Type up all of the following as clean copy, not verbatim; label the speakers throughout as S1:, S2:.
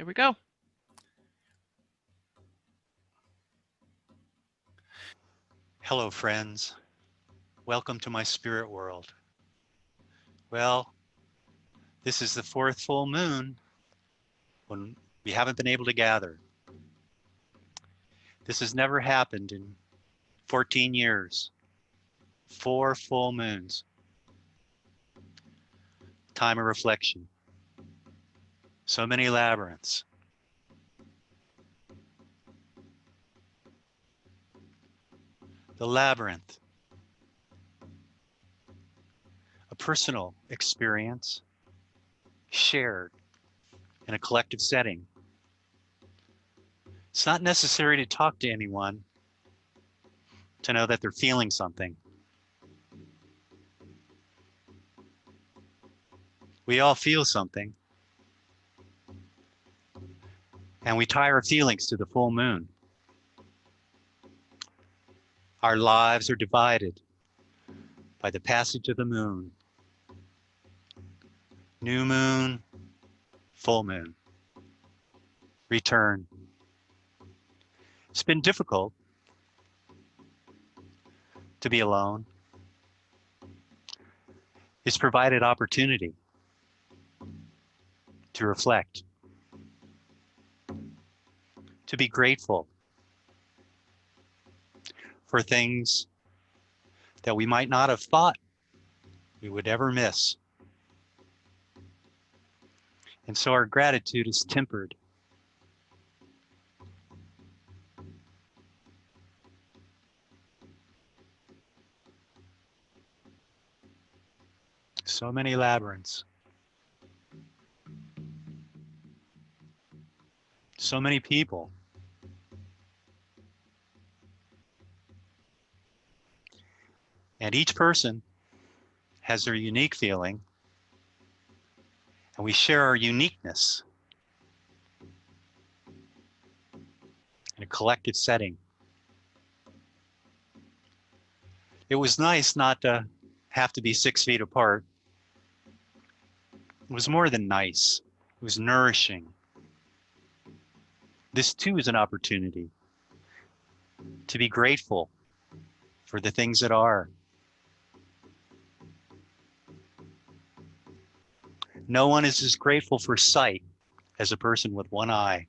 S1: Here we go.
S2: Hello, friends. Welcome to my spirit world. Well, this is the fourth full moon when we haven't been able to gather. This has never happened in 14 years. 4 full moons. Time of reflection. So many labyrinths. The labyrinth. A personal experience shared in a collective setting. It's not necessary to talk to anyone to know that they're feeling something. We all feel something. And we tie our feelings to the full moon. Our lives are divided by the passage of the moon. New moon, full moon, return. It's been difficult to be alone. It's provided opportunity to reflect, to be grateful for things that we might not have thought we would ever miss. And so our gratitude is tempered. So many labyrinths. So many people. And each person has their unique feeling, and we share our uniqueness in a collective setting. It was nice not to have to be 6 feet apart. It was more than nice. It was nourishing. This too is an opportunity to be grateful for the things that are. No one is as grateful for sight as a person with one eye.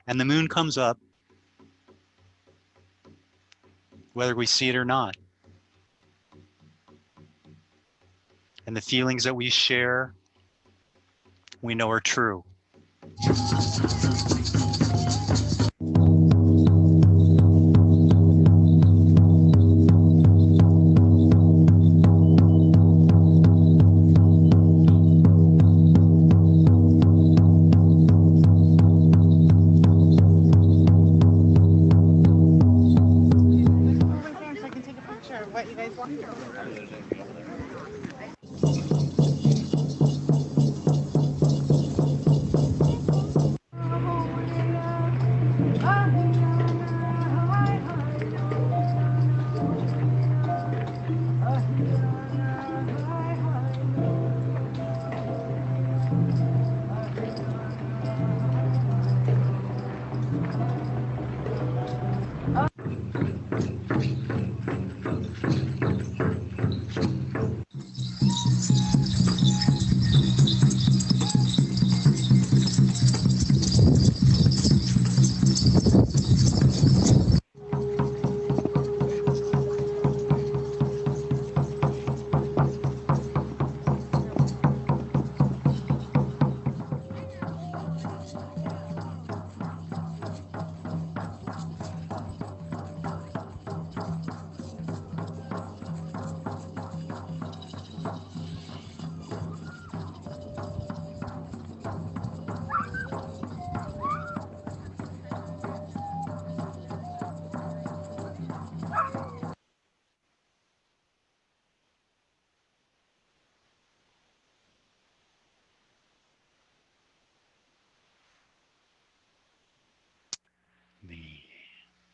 S2: And the moon comes up, whether we see it or not. And the feelings that we share, we know are true.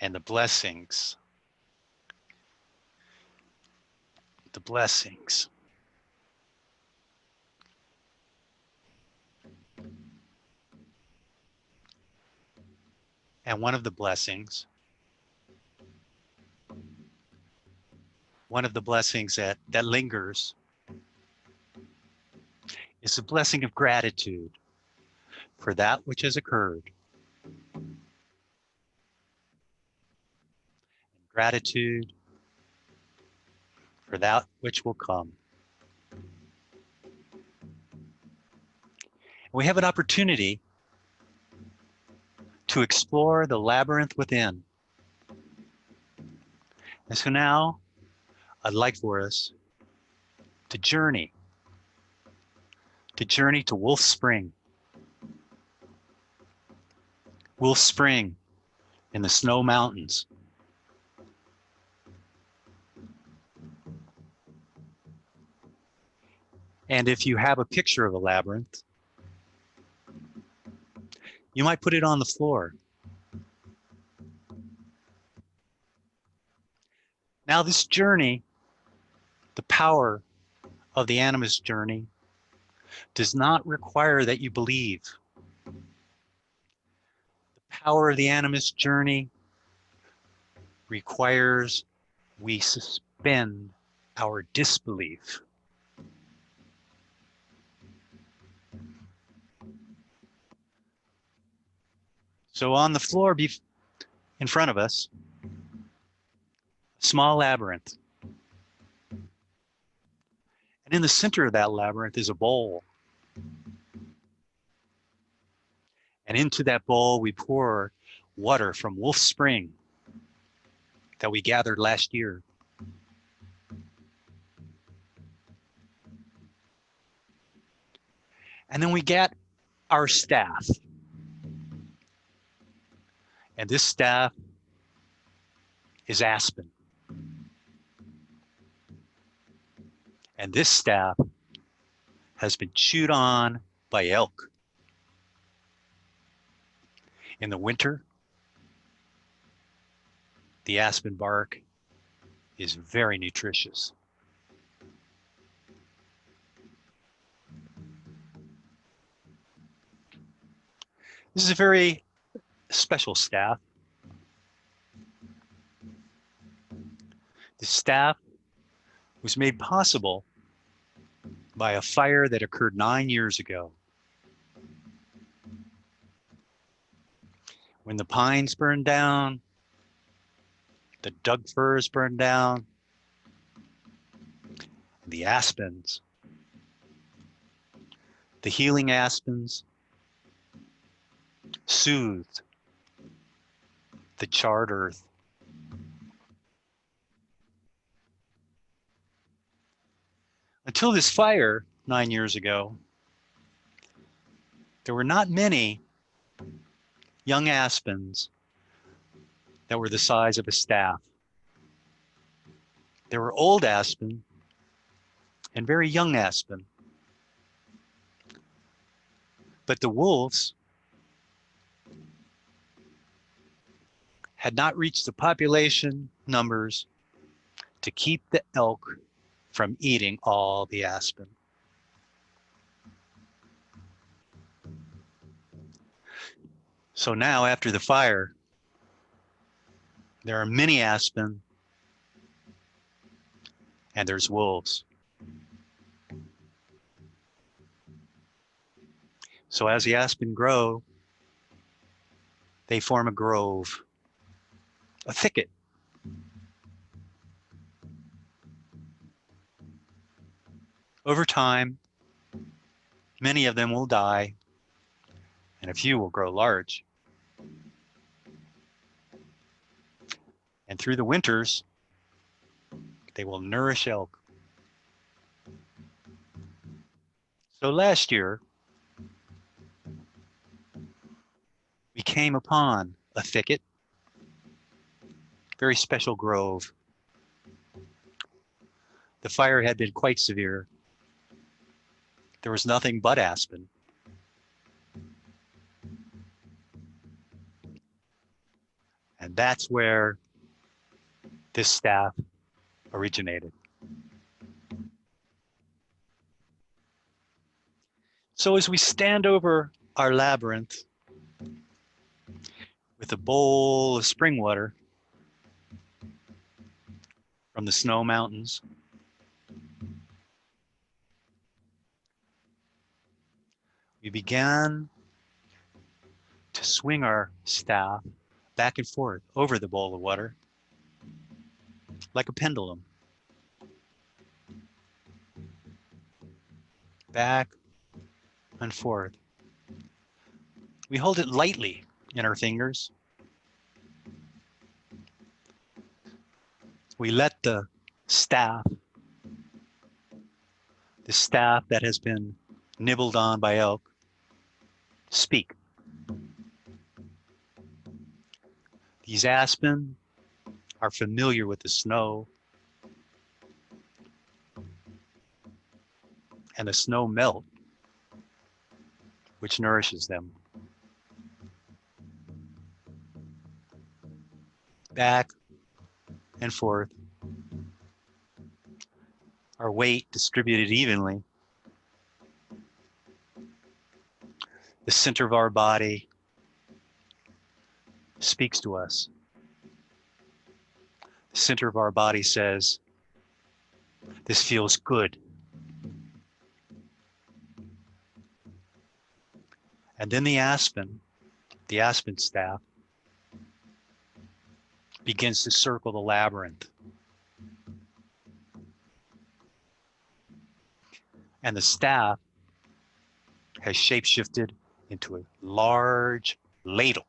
S2: And the blessings the blessings. And one of the blessings that lingers is the blessing of gratitude for that which has occurred. Gratitude for that which will come. We have an opportunity to explore the labyrinth within. And so now I'd like for us to journey to Wolf Spring. Wolf Spring in the Snow Mountains. And if you have a picture of a labyrinth, you might put it on the floor. Now this journey, the power of the animist journey, does not require that you believe. The power of the animist journey requires we suspend our disbelief. So on the floor in front of us, a small labyrinth. And in the center of that labyrinth is a bowl. And into that bowl, we pour water from Wolf Spring that we gathered last year. And then we get our staff. And this staff is aspen. And this staff has been chewed on by elk. In the winter, the aspen bark is very nutritious. This is a very special staff. The staff was made possible by a fire that occurred 9 years ago. When the pines burned down, the Doug firs burned down, the aspens, the healing aspens soothed the charred earth. Until this fire 9 years ago, there were not many young aspens that were the size of a staff. There were old aspen and very young aspen. But the wolves had not reached the population numbers to keep the elk from eating all the aspen. So now, after the fire, there are many aspen and there's wolves. So as the aspen grow, they form a grove, a thicket. Over time, many of them will die and a few will grow large. And through the winters, they will nourish elk. So last year, we came upon a thicket, very special grove. The fire had been quite severe. There was nothing but aspen. And that's where this staff originated. So as we stand over our labyrinth with a bowl of spring water from the snow mountains, we began to swing our staff back and forth over the bowl of water like a pendulum. Back and forth. We hold it lightly in our fingers. We let the staff that has been nibbled on by elk, speak. These aspen are familiar with the snow, and the snow melt, which nourishes them. Back and forth, our weight distributed evenly. The center of our body speaks to us. The center of our body says, this feels good. And then the aspen staff, begins to circle the labyrinth. And the staff has shapeshifted into a large ladle.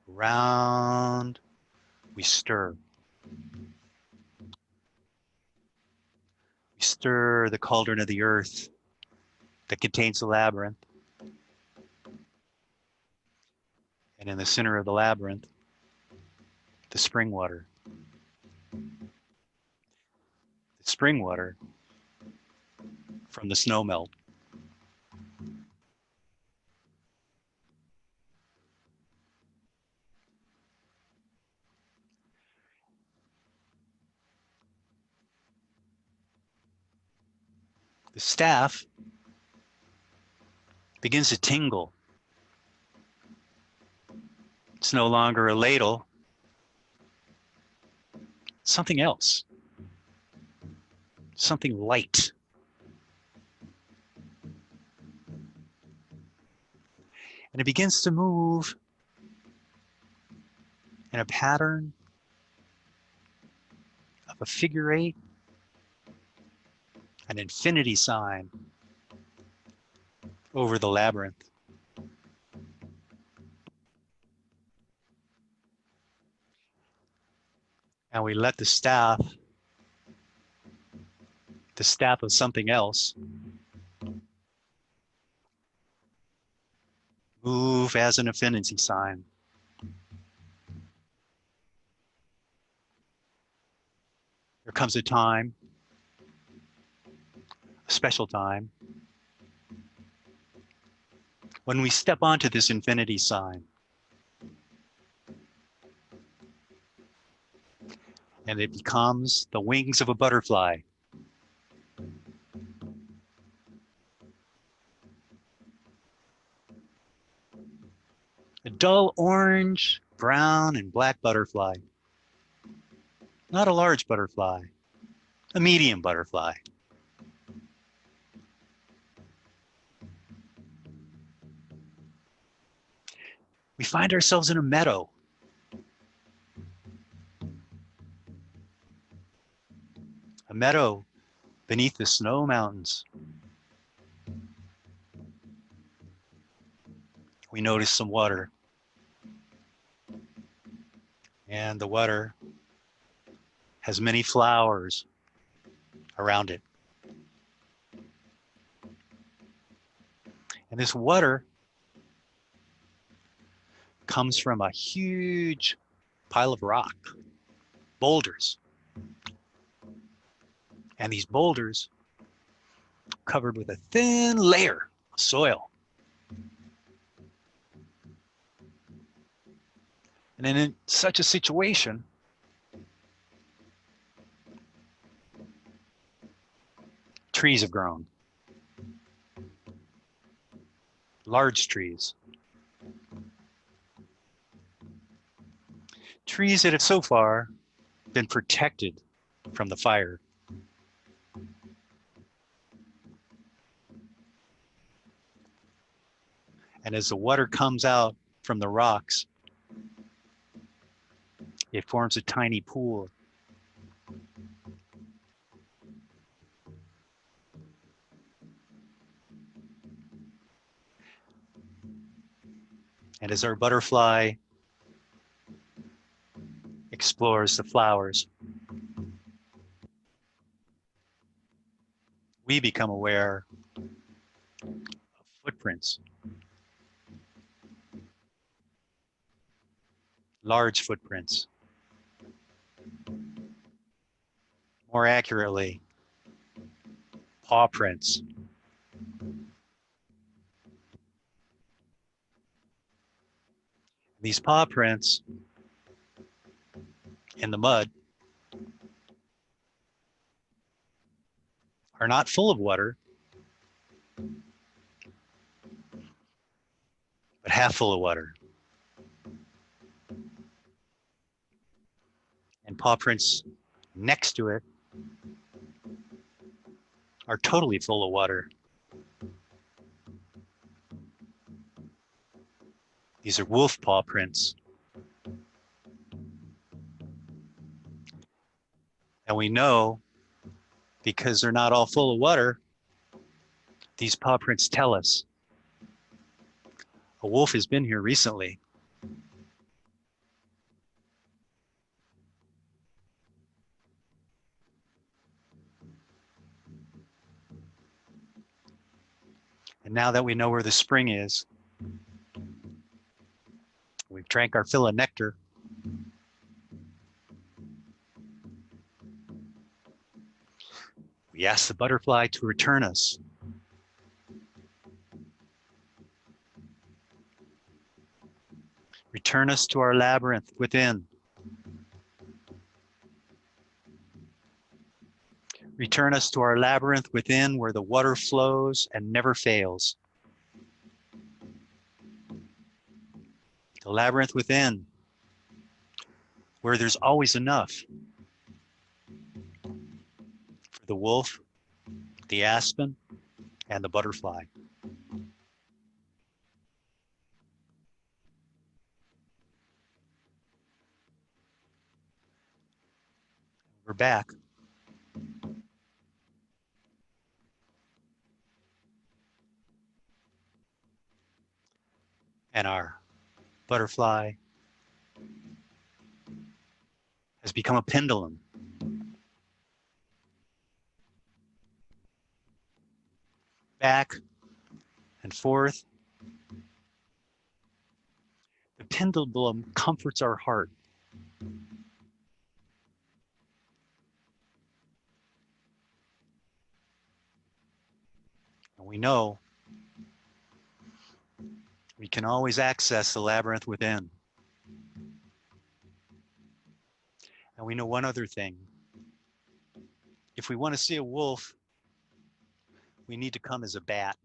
S2: Round we stir. We stir the cauldron of the earth that contains the labyrinth. And in the center of the labyrinth, the spring water. The spring water from the snow melt. The staff begins to tingle. It's no longer a ladle, something else, something light. And it begins to move in a pattern of a figure eight, an infinity sign over the labyrinth. And we let the staff of something else, move as an infinity sign. There comes a time, a special time, when we step onto this infinity sign. And it becomes the wings of a butterfly. A dull orange, brown, and black butterfly. Not a large butterfly, a medium butterfly. We find ourselves in a meadow. A meadow beneath the snow mountains. We notice some water. And the water has many flowers around it. And this water comes from a huge pile of rock, boulders. And these boulders covered with a thin layer of soil. And then in such a situation, trees have grown. large trees. Trees that have so far been protected from the fire. And as the water comes out from the rocks, it forms a tiny pool. And as our butterfly explores the flowers, we become aware of footprints, large footprints. More accurately, paw prints. These paw prints in the mud are not full of water, but half full of water. And paw prints next to it are totally full of water. These are wolf paw prints. And we know, because they're not all full of water, these paw prints tell us a wolf has been here recently. And now that we know where the spring is, we've drank our fill of nectar, we ask the butterfly to return us. Return us to our labyrinth within. Return us to our labyrinth within, where the water flows and never fails. The labyrinth within, where there's always enough for the wolf, the aspen, and the butterfly. We're back. And our butterfly has become a pendulum. Back and forth. The pendulum comforts our heart. And we know we can always access the labyrinth within. And we know one other thing. If we want to see a wolf, we need to come as a bat.